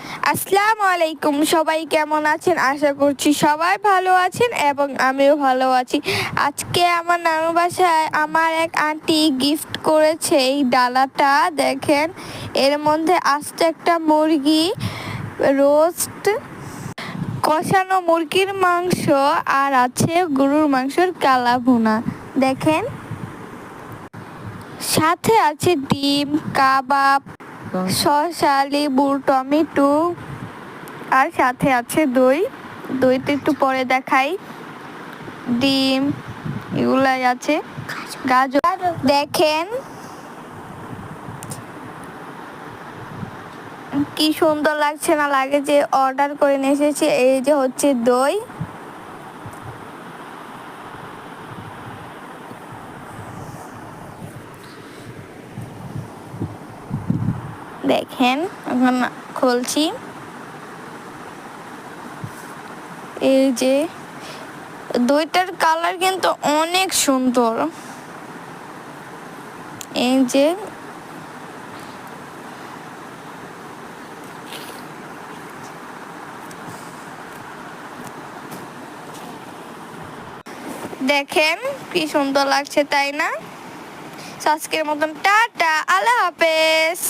আসসালামু আলাইকুম, সবাই কেমন আছেন? আশা করছি সবাই ভালো আছেন এবং আমিও ভালো আছি। আজকে আমার নানু বাসায় আমার এক আন্টি গিফট করেছে এই ডালাটা। দেখেন, এর মধ্যে আস্ত একটা মুরগি, রোস্ট, কষানো মুরগির মাংস আর আছে গরুর মাংসের কালা ভুনা। দেখেন, সাথে আছে ডিম, কাবাব, শসা, লেবু, টমেটো, আর সাথে আছে দই। দইটা একটু পরে দেখাই। ডিম, এগুলাই আছে, গাজর। দেখেন কি সুন্দর লাগছে না লাগে, যে অর্ডার করে নিয়ে এসেছে। এই যে হচ্ছে দই। দেখেন, এখন খুলছি। এই যে দইটার কালার কিন্তু অনেক সুন্দর। এই যে দেখেন কি সুন্দর লাগছে, তাই না? আজকের মতন টাটা, আল্লাহ হাফেজ।